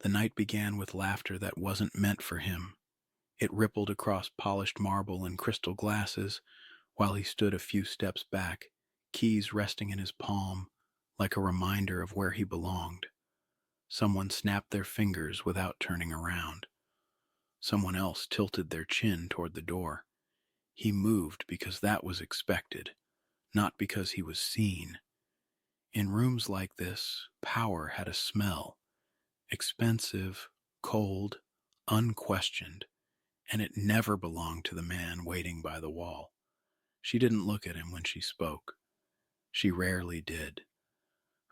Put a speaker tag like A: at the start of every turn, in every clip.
A: The night began with laughter that wasn't meant for him. It rippled across polished marble and crystal glasses while he stood a few steps back, keys resting in his palm like a reminder of where he belonged. Someone snapped their fingers without turning around. Someone else tilted their chin toward the door. He moved because that was expected, not because he was seen. In rooms like this, power had a smell, expensive, cold, unquestioned, and it never belonged to the man waiting by the wall. She didn't look at him when she spoke. She rarely did.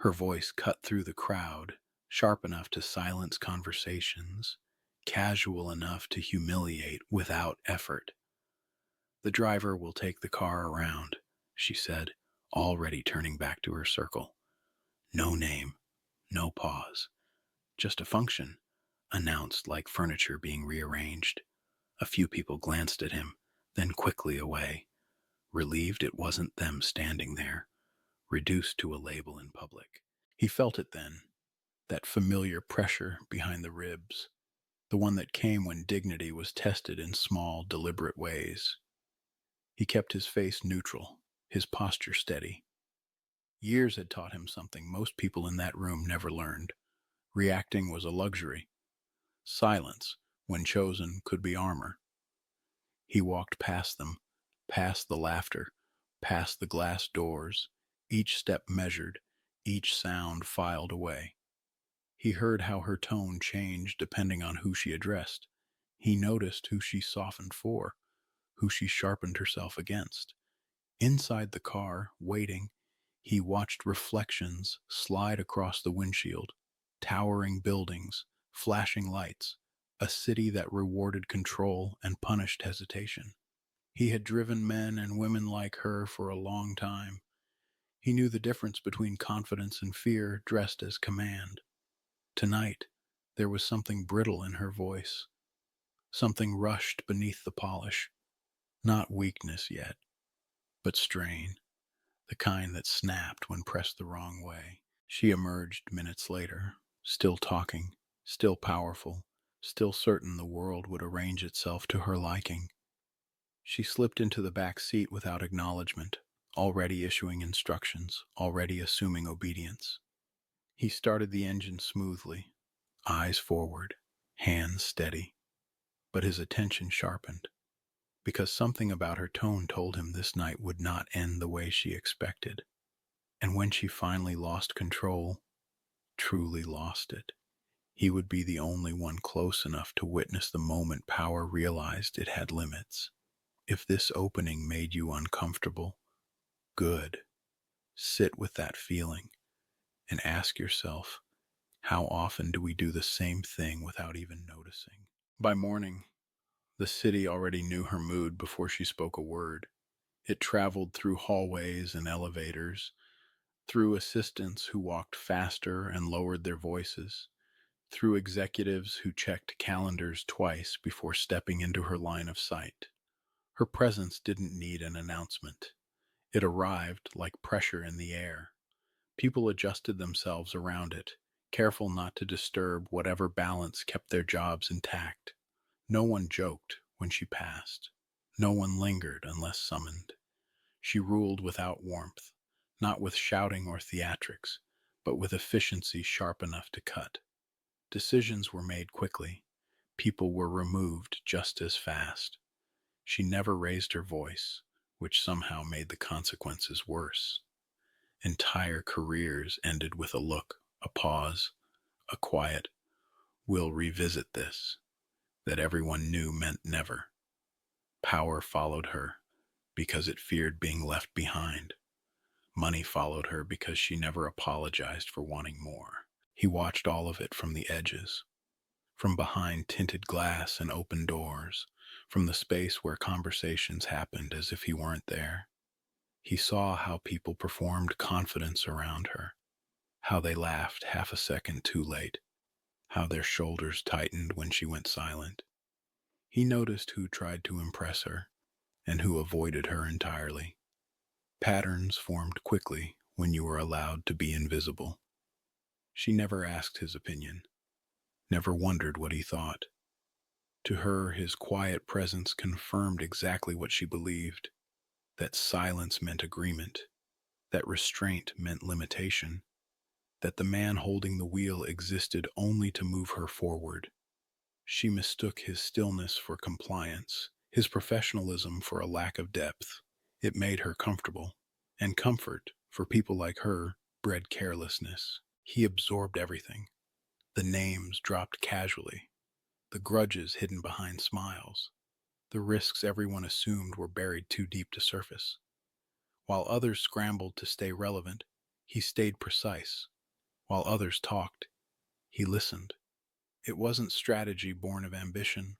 A: Her voice cut through the crowd, sharp enough to silence conversations, casual enough to humiliate without effort. "The driver will take the car around," she said, already turning back to her circle. No name, no pause. "Just a function," announced like furniture being rearranged. A few people glanced at him, then quickly away, relieved it wasn't them standing there, reduced to a label in public. He felt it then, that familiar pressure behind the ribs, the one that came when dignity was tested in small, deliberate ways. He kept his face neutral, his posture steady. Years had taught him something most people in that room never learned. Reacting was a luxury. Silence, when chosen, could be armor. He walked past them, past the laughter, past the glass doors, each step measured, each sound filed away. He heard how her tone changed depending on who she addressed. He noticed who she softened for, who she sharpened herself against. Inside the car, waiting, he watched reflections slide across the windshield, towering buildings, flashing lights, a city that rewarded control and punished hesitation. He had driven men and women like her for a long time. He knew the difference between confidence and fear dressed as command. Tonight, there was something brittle in her voice, something rushed beneath the polish. Not weakness yet, but strain, the kind that snapped when pressed the wrong way. She emerged minutes later, still talking, still powerful, still certain the world would arrange itself to her liking. She slipped into the back seat without acknowledgement, already issuing instructions, already assuming obedience. He started the engine smoothly, eyes forward, hands steady, but his attention sharpened, because something about her tone told him this night would not end the way she expected. And when she finally lost control, truly lost it, he would be the only one close enough to witness the moment power realized it had limits. If this opening made you uncomfortable, good. Sit with that feeling and ask yourself, how often do we do the same thing without even noticing? By morning, the city already knew her mood before she spoke a word. It traveled through hallways and elevators, through assistants who walked faster and lowered their voices, through executives who checked calendars twice before stepping into her line of sight. Her presence didn't need an announcement. It arrived like pressure in the air. People adjusted themselves around it, careful not to disturb whatever balance kept their jobs intact. No one joked when she passed. No one lingered unless summoned. She ruled without warmth, not with shouting or theatrics, but with efficiency sharp enough to cut. Decisions were made quickly. People were removed just as fast. She never raised her voice, which somehow made the consequences worse. Entire careers ended with a look, a pause, a quiet, "We'll revisit this," that everyone knew meant never. Power followed her because it feared being left behind. Money followed her because she never apologized for wanting more. He watched all of it from the edges, from behind tinted glass and open doors, from the space where conversations happened as if he weren't there. He saw how people performed confidence around her, how they laughed half a second too late, how their shoulders tightened when she went silent. He noticed who tried to impress her and who avoided her entirely. Patterns formed quickly when you were allowed to be invisible. She never asked his opinion, never wondered what he thought. To her, his quiet presence confirmed exactly what she believed, that silence meant agreement, that restraint meant limitation, that the man holding the wheel existed only to move her forward. She mistook his stillness for compliance, his professionalism for a lack of depth. It made her comfortable, and comfort, for people like her, bred carelessness. He absorbed everything. The names dropped casually, the grudges hidden behind smiles, the risks everyone assumed were buried too deep to surface. While others scrambled to stay relevant, he stayed precise. While others talked, he listened. It wasn't strategy born of ambition.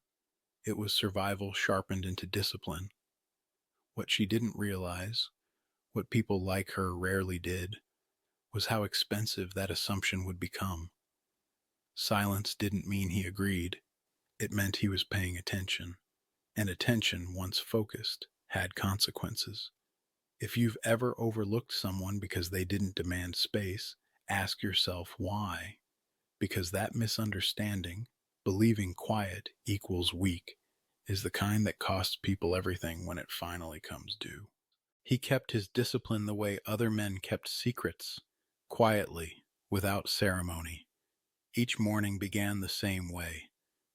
A: It was survival sharpened into discipline. What she didn't realize, what people like her rarely did, was how expensive that assumption would become. Silence didn't mean he agreed. It meant he was paying attention. And attention, once focused, had consequences. If you've ever overlooked someone because they didn't demand space, ask yourself why. Because that misunderstanding, believing quiet equals weak, is the kind that costs people everything when it finally comes due. He kept his discipline the way other men kept secrets, quietly, without ceremony. Each morning began the same way: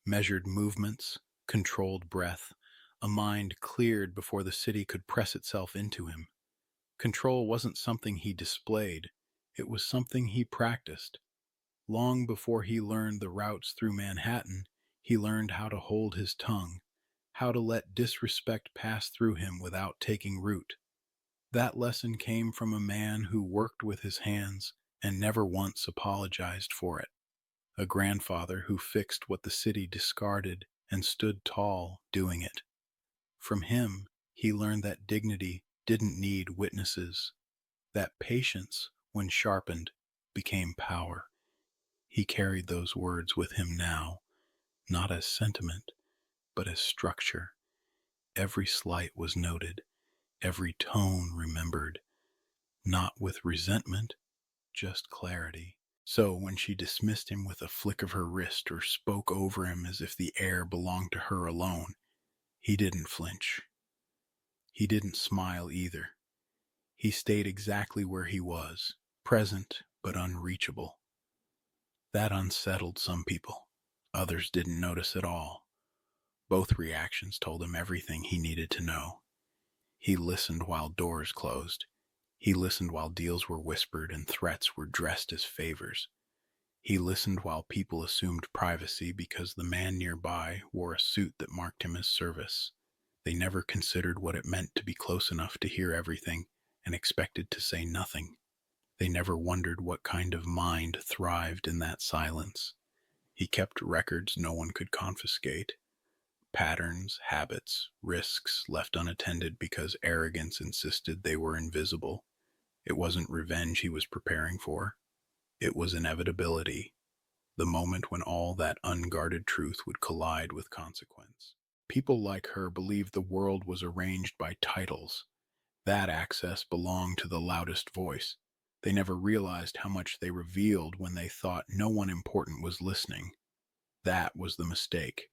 A: measured movements, controlled breath, a mind cleared before the city could press itself into him. Control wasn't something he displayed, it was something he practiced. Long before he learned the routes through Manhattan, he learned how to hold his tongue, how to let disrespect pass through him without taking root. That lesson came from a man who worked with his hands and never once apologized for it. A grandfather who fixed what the city discarded and stood tall doing it. From him, he learned that dignity didn't need witnesses, that patience, when sharpened, became power. He carried those words with him now, not as sentiment, but as structure. Every slight was noted, every tone remembered, not with resentment, just clarity. So when she dismissed him with a flick of her wrist or spoke over him as if the air belonged to her alone, he didn't flinch. He didn't smile either. He stayed exactly where he was, present but unreachable. That unsettled some people. Others didn't notice at all. Both reactions told him everything he needed to know. He listened while doors closed. He listened while deals were whispered and threats were dressed as favors. He listened while people assumed privacy because the man nearby wore a suit that marked him as service. They never considered what it meant to be close enough to hear everything and expected to say nothing. They never wondered what kind of mind thrived in that silence. He kept records no one could confiscate. Patterns, habits, risks left unattended because arrogance insisted they were invisible. It wasn't revenge he was preparing for. It was inevitability, the moment when all that unguarded truth would collide with consequence. People like her believed the world was arranged by titles. That access belonged to the loudest voice. They never realized how much they revealed when they thought no one important was listening. That was the mistake,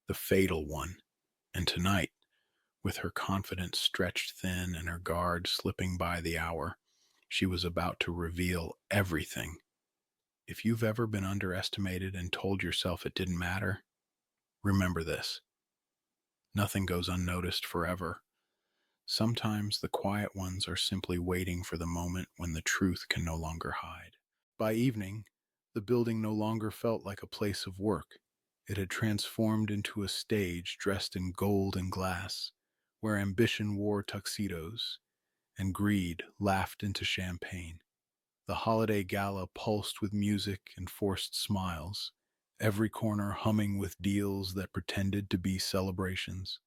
A: the fatal one. And tonight, with her confidence stretched thin and her guard slipping by the hour, she was about to reveal everything. If you've ever been underestimated and told yourself it didn't matter, remember this: nothing goes unnoticed forever. Sometimes the quiet ones are simply waiting for the moment when the truth can no longer hide. By evening, the building no longer felt like a place of work. It had transformed into a stage dressed in gold and glass, where ambition wore tuxedos and greed laughed into champagne. The holiday gala pulsed with music and forced smiles, every corner humming with deals that pretended to be celebrations.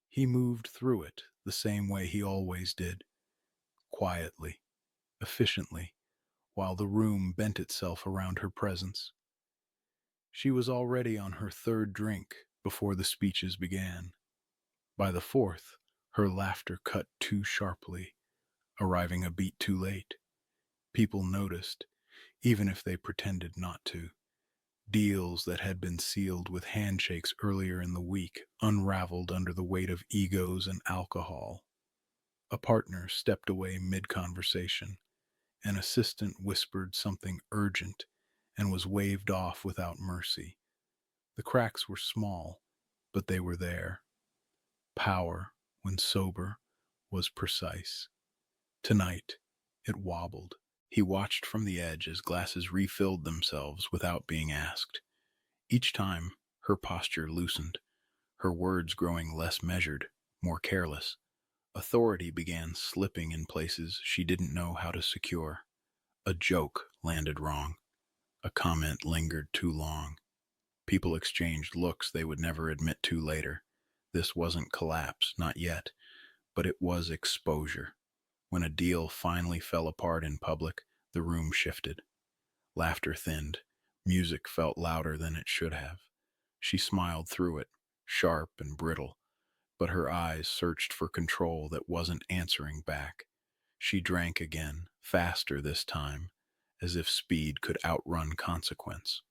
A: He moved through it the same way he always did, quietly, efficiently, while the room bent itself around her presence. She was already on her third drink before the speeches began. By the fourth, her laughter cut too sharply, arriving a beat too late. People noticed, even if they pretended not to. Deals that had been sealed with handshakes earlier in the week unraveled under the weight of egos and alcohol. A partner stepped away mid-conversation. An assistant whispered something urgent and was waved off without mercy. The cracks were small, but they were there. Power, when sober, was precise. Tonight, it wobbled. He watched from the edge as glasses refilled themselves without being asked. Each time, her posture loosened, her words growing less measured, more careless. Authority began slipping in places she didn't know how to secure. A joke landed wrong. A comment lingered too long. People exchanged looks they would never admit to later. This wasn't collapse, not yet, but it was exposure. When a deal finally fell apart in public, the room shifted. Laughter thinned. Music felt louder than it should have. She smiled through it, sharp and brittle, but her eyes searched for control that wasn't answering back. She drank again, faster this time, as if speed could outrun consequence.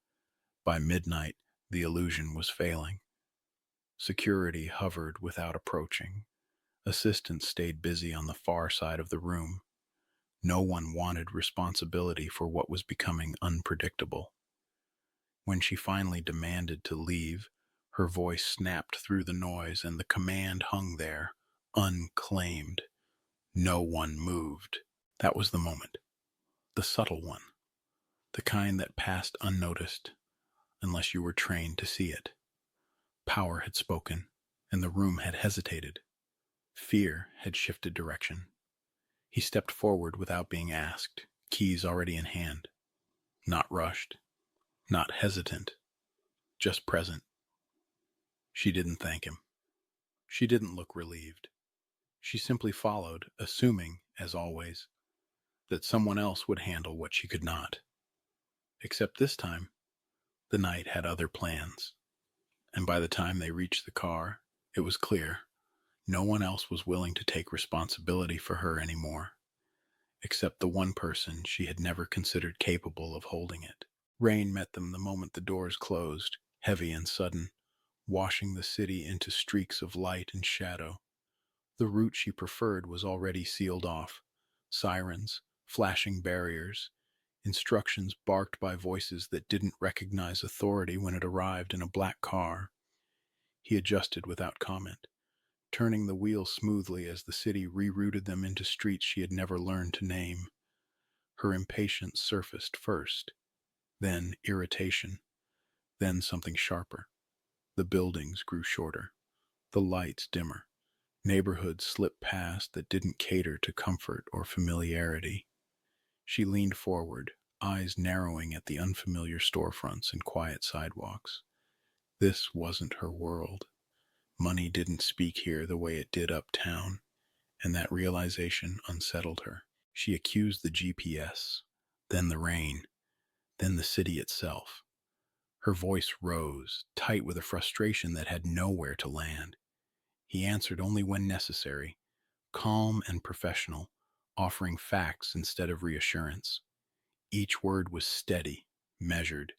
A: By midnight, the illusion was failing. Security hovered without approaching. Assistants stayed busy on the far side of the room. No one wanted responsibility for what was becoming unpredictable. When she finally demanded to leave, her voice snapped through the noise and the command hung there, unclaimed. No one moved. That was the moment. The subtle one. The kind that passed unnoticed, unless you were trained to see it. Power had spoken, and the room had hesitated. Fear had shifted direction. He stepped forward without being asked, keys already in hand. Not rushed, not hesitant, just present. She didn't thank him. She didn't look relieved. She simply followed, assuming, as always, that someone else would handle what she could not. Except this time, the night had other plans. And by the time they reached the car, it was clear no one else was willing to take responsibility for her anymore, except the one person she had never considered capable of holding it. Rain met them the moment the doors closed, heavy and sudden, washing the city into streaks of light and shadow. The route she preferred was already sealed off. Sirens, flashing barriers, instructions barked by voices that didn't recognize authority when it arrived in a black car. He adjusted without comment, turning the wheel smoothly as the city rerouted them into streets she had never learned to name. Her impatience surfaced first, then irritation, then something sharper. The buildings grew shorter, the lights dimmer. Neighborhoods slipped past that didn't cater to comfort or familiarity. She leaned forward, eyes narrowing at the unfamiliar storefronts and quiet sidewalks. This wasn't her world. Money didn't speak here the way it did uptown, and that realization unsettled her. She accused the GPS, then the rain, then the city itself. Her voice rose, tight with a frustration that had nowhere to land. He answered only when necessary, calm and professional, offering facts instead of reassurance. Each word was steady, measured.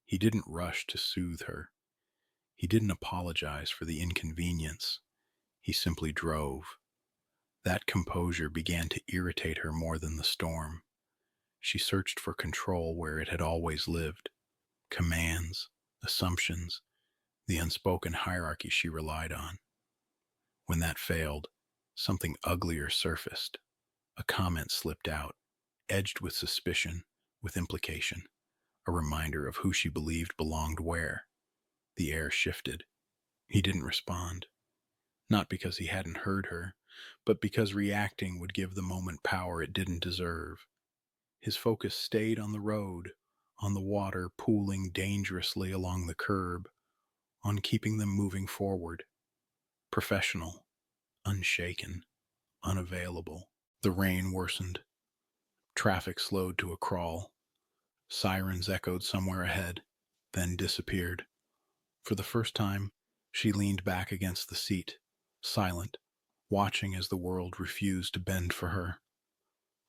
A: He didn't rush to soothe her. He didn't apologize for the inconvenience. He simply drove. That composure began to irritate her more than the storm. She searched for control where it had always lived. Commands, assumptions, the unspoken hierarchy she relied on. When that failed, something uglier surfaced. A comment slipped out, edged with suspicion, with implication, a reminder of who she believed belonged where. The air shifted. He didn't respond. Not because he hadn't heard her, but because reacting would give the moment power it didn't deserve. His focus stayed on the road, on the water pooling dangerously along the curb, on keeping them moving forward. Professional, unshaken, unavailable. The rain worsened. Traffic slowed to a crawl. Sirens echoed somewhere ahead, then disappeared. For the first time, she leaned back against the seat, silent, watching as the world refused to bend for her.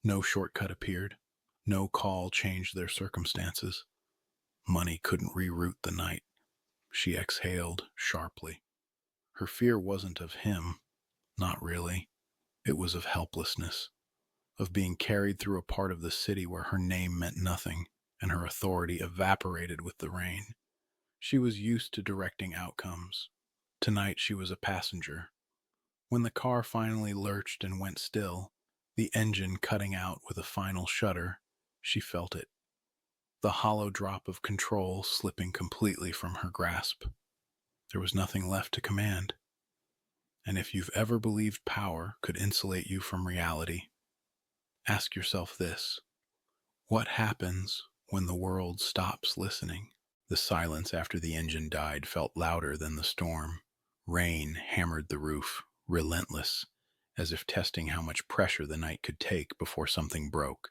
A: No shortcut appeared. No call changed their circumstances. Money couldn't reroute the night. She exhaled sharply. Her fear wasn't of him, not really. It was of helplessness, of being carried through a part of the city where her name meant nothing and her authority evaporated with the rain. She was used to directing outcomes. Tonight she was a passenger. When the car finally lurched and went still, the engine cutting out with a final shudder, she felt it. The hollow drop of control slipping completely from her grasp. There was nothing left to command. And if you've ever believed power could insulate you from reality, ask yourself this: what happens when the world stops listening? The silence after the engine died felt louder than the storm. Rain hammered the roof, relentless, as if testing how much pressure the night could take before something broke.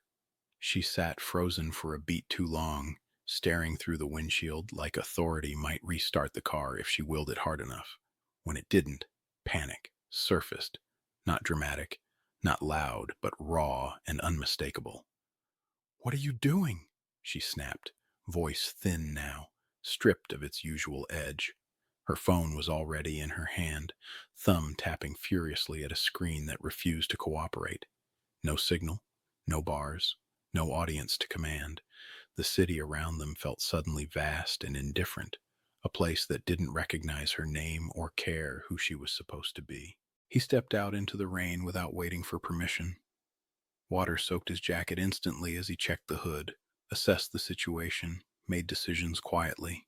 A: She sat frozen for a beat too long, staring through the windshield like authority might restart the car if she willed it hard enough. When it didn't, panic surfaced, not dramatic, not loud, but raw and unmistakable. "What are you doing?" she snapped, voice thin now, stripped of its usual edge. Her phone was already in her hand, thumb tapping furiously at a screen that refused to cooperate. No signal, no bars, no audience to command. The city around them felt suddenly vast and indifferent, a place that didn't recognize her name or care who she was supposed to be. He stepped out into the rain without waiting for permission. Water soaked his jacket instantly as he checked the hood, assessed the situation, made decisions quietly.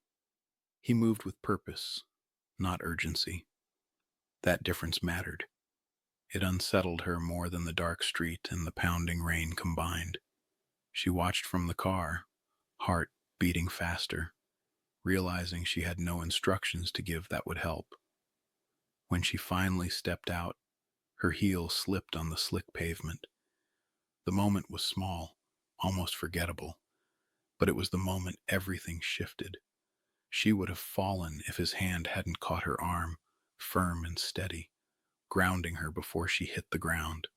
A: He moved with purpose, not urgency. That difference mattered. It unsettled her more than the dark street and the pounding rain combined. She watched from the car, heart beating faster, realizing she had no instructions to give that would help. When she finally stepped out, her heel slipped on the slick pavement. The moment was small, almost forgettable, but it was the moment everything shifted. She would have fallen if his hand hadn't caught her arm, firm and steady, grounding her before she hit the ground.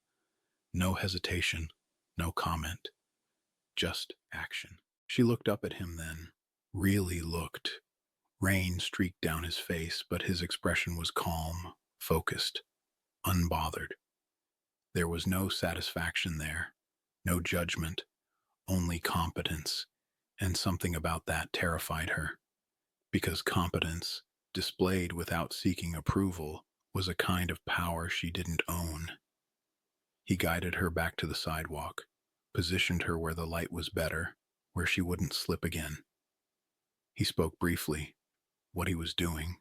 A: No hesitation, no comment, just action. She looked up at him then, really looked. Rain streaked down his face, but his expression was calm, focused, unbothered. There was no satisfaction there, no judgment, only competence, and something about that terrified her, because competence, displayed without seeking approval, was a kind of power she didn't own. He guided her back to the sidewalk, positioned her where the light was better, where she wouldn't slip again. He spoke briefly, what he was doing,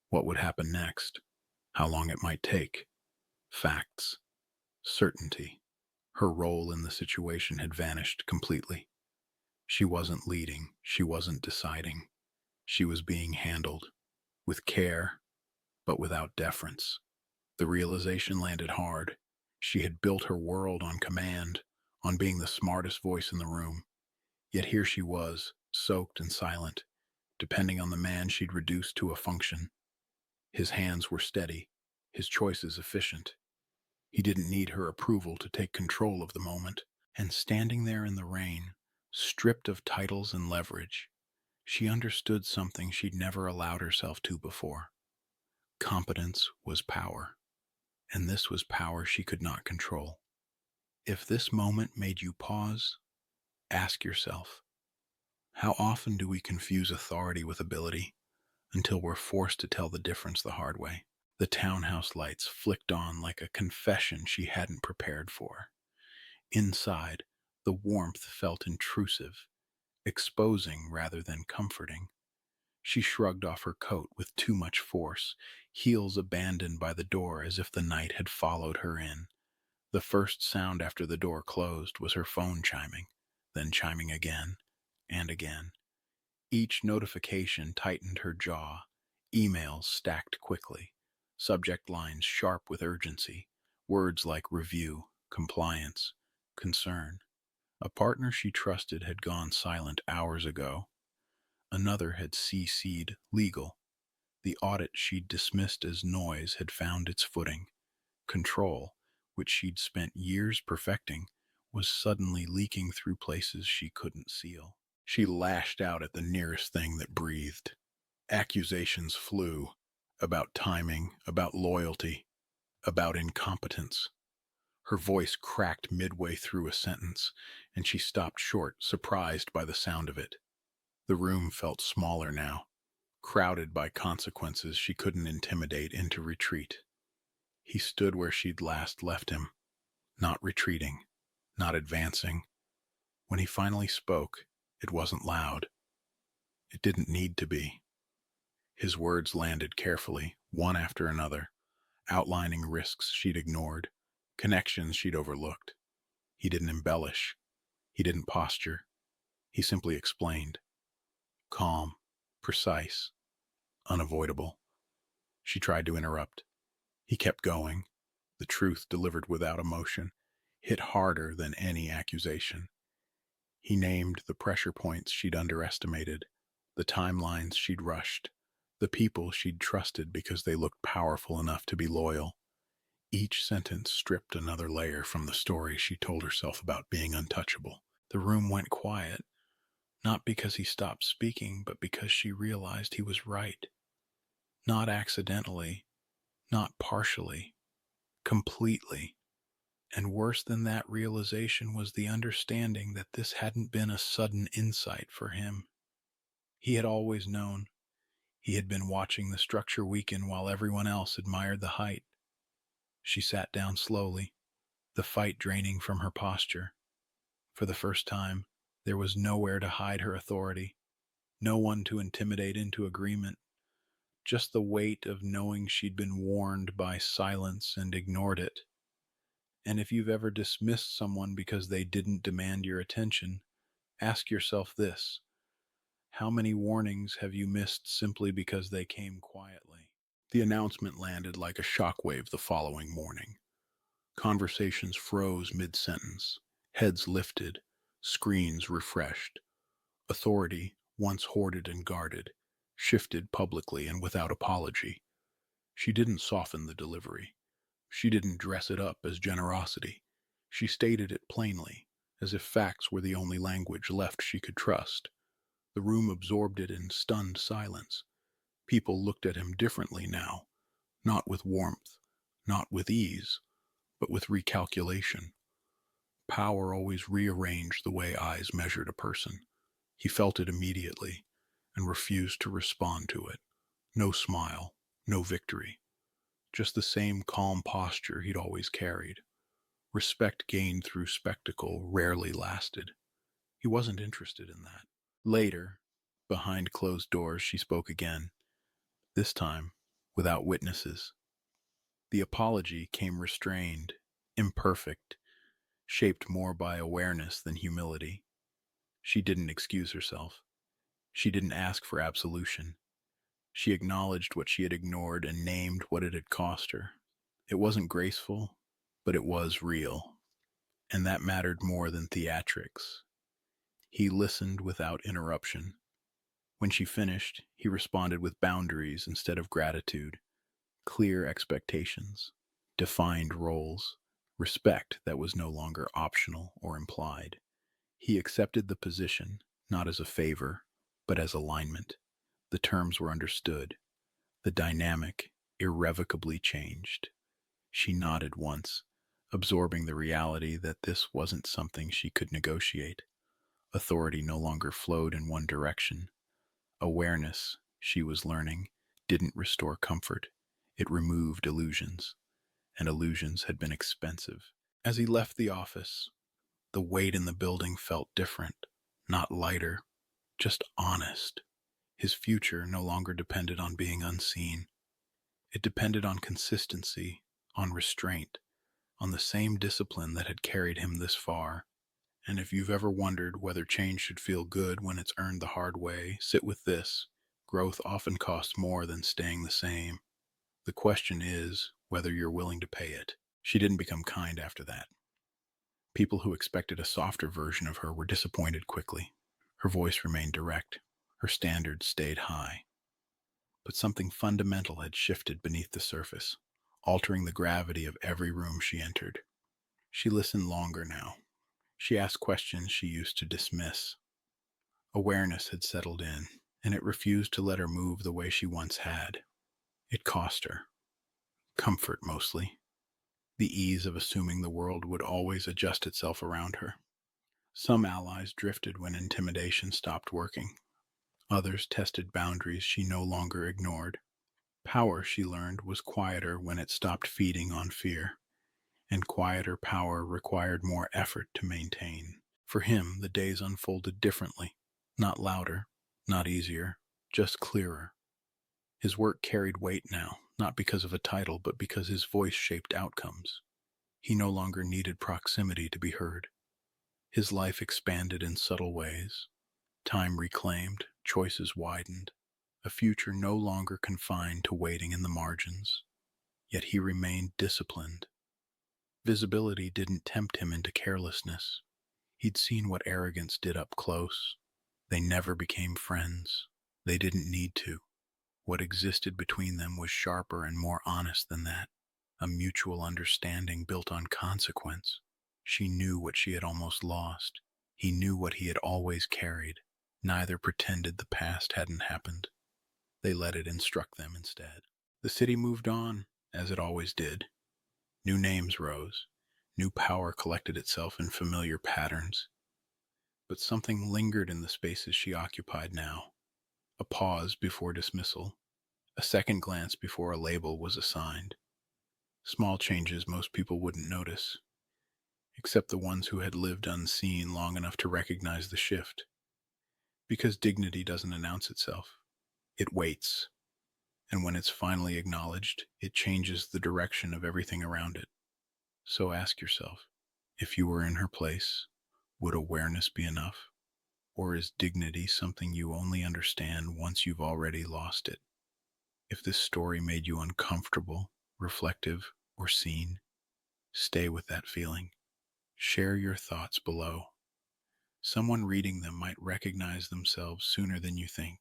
A: what would happen next, how long it might take. Facts, certainty. Her role in the situation had vanished completely. She wasn't leading, she wasn't deciding. She was being handled, with care, but without deference. The realization landed hard. She had built her world on command, on being the smartest voice in the room. Yet here she was, soaked and silent, depending on the man she'd reduced to a function. His hands were steady, his choices efficient. He didn't need her approval to take control of the moment. And standing there in the rain, stripped of titles and leverage, she understood something she'd never allowed herself to before. Competence was power, and this was power she could not control. If this moment made you pause, ask yourself, how often do we confuse authority with ability until we're forced to tell the difference the hard way? The townhouse lights flicked on like a confession she hadn't prepared for. Inside, the warmth felt intrusive, exposing rather than comforting. She shrugged off her coat with too much force, heels abandoned by the door as if the night had followed her in. The first sound after the door closed was her phone chiming, then chiming again and again. Each notification tightened her jaw, emails stacked quickly, subject lines sharp with urgency, words like review, compliance, concern. A partner she trusted had gone silent hours ago. Another had CC'd legal. The audit she'd dismissed as noise had found its footing. Control, which she'd spent years perfecting, was suddenly leaking through places she couldn't seal. She lashed out at the nearest thing that breathed. Accusations flew about timing, about loyalty, about incompetence. Her voice cracked midway through a sentence, and she stopped short, surprised by the sound of it. The room felt smaller now, crowded by consequences she couldn't intimidate into retreat. He stood where she'd last left him, not retreating, not advancing. When he finally spoke, it wasn't loud. It didn't need to be. His words landed carefully, one after another, outlining risks she'd ignored, connections she'd overlooked. He didn't embellish. He didn't posture. He simply explained. Calm, precise, unavoidable. She tried to interrupt. He kept going. The truth delivered without emotion hit harder than any accusation. He named the pressure points she'd underestimated, the timelines she'd rushed, the people she'd trusted because they looked powerful enough to be loyal. Each sentence stripped another layer from the story she told herself about being untouchable. The room went quiet, not because he stopped speaking, but because she realized he was right. Not accidentally, not partially, completely. And worse than that realization was the understanding that this hadn't been a sudden insight for him. He had always known. He had been watching the structure weaken while everyone else admired the height. She sat down slowly, the fight draining from her posture. For the first time, there was nowhere to hide her authority, no one to intimidate into agreement, just the weight of knowing she'd been warned by silence and ignored it. And if you've ever dismissed someone because they didn't demand your attention, ask yourself this: how many warnings have you missed simply because they came quietly? The announcement landed like a shockwave the following morning. Conversations froze mid-sentence, heads lifted, screens refreshed. Authority, once hoarded and guarded, shifted publicly and without apology. She didn't soften the delivery. She didn't dress it up as generosity. She stated it plainly, as if facts were the only language left she could trust. The room absorbed it in stunned silence. People looked at him differently now, not with warmth, not with ease, but with recalculation. Power always rearranged the way eyes measured a person. He felt it immediately and refused to respond to it. No smile, no victory, just the same calm posture he'd always carried. Respect gained through spectacle rarely lasted. He wasn't interested in that. Later, behind closed doors, she spoke again, this time without witnesses. The apology came restrained, imperfect, shaped more by awareness than humility. She didn't excuse herself. She didn't ask for absolution. She acknowledged what she had ignored and named what it had cost her. It wasn't graceful, but it was real, and that mattered more than theatrics. He listened without interruption. When she finished, he responded with boundaries instead of gratitude, clear expectations, defined roles, respect that was no longer optional or implied. He accepted the position, not as a favor, but as alignment. The terms were understood. The dynamic irrevocably changed. She nodded once, absorbing the reality that this wasn't something she could negotiate. Authority no longer flowed in one direction. Awareness, she was learning, didn't restore comfort. It removed illusions, and illusions had been expensive. As he left the office, the weight in the building felt different, not lighter, just honest. His future no longer depended on being unseen. It depended on consistency, on restraint, on the same discipline that had carried him this far. And if you've ever wondered whether change should feel good when it's earned the hard way, sit with this. Growth often costs more than staying the same. The question is whether you're willing to pay it. She didn't become kind after that. People who expected a softer version of her were disappointed quickly. Her voice remained direct. Her standards stayed high. But something fundamental had shifted beneath the surface, altering the gravity of every room she entered. She listened longer now. She asked questions she used to dismiss. Awareness had settled in, and it refused to let her move the way she once had. It cost her. Comfort, mostly. The ease of assuming the world would always adjust itself around her. Some allies drifted when intimidation stopped working. Others tested boundaries she no longer ignored. Power, she learned, was quieter when it stopped feeding on fear, and quieter power required more effort to maintain. For him, the days unfolded differently. Not louder, not easier, just clearer. His work carried weight now, not because of a title, but because his voice shaped outcomes. He no longer needed proximity to be heard. His life expanded in subtle ways. Time reclaimed, choices widened, a future no longer confined to waiting in the margins. Yet he remained disciplined. Visibility didn't tempt him into carelessness. He'd seen what arrogance did up close. They never became friends. They didn't need to. What existed between them was sharper and more honest than that, a mutual understanding built on consequence. She knew what she had almost lost. He knew what he had always carried. Neither pretended the past hadn't happened. They let it instruct them instead. The city moved on, as it always did. New names rose. New power collected itself in familiar patterns. But something lingered in the spaces she occupied now. A pause before dismissal. A second glance before a label was assigned. Small changes most people wouldn't notice, except the ones who had lived unseen long enough to recognize the shift. Because dignity doesn't announce itself. It waits. And when it's finally acknowledged, it changes the direction of everything around it. So ask yourself, if you were in her place, would awareness be enough? Or is dignity something you only understand once you've already lost it? If this story made you uncomfortable, reflective, or seen, stay with that feeling. Share your thoughts below. Someone reading them might recognize themselves sooner than you think.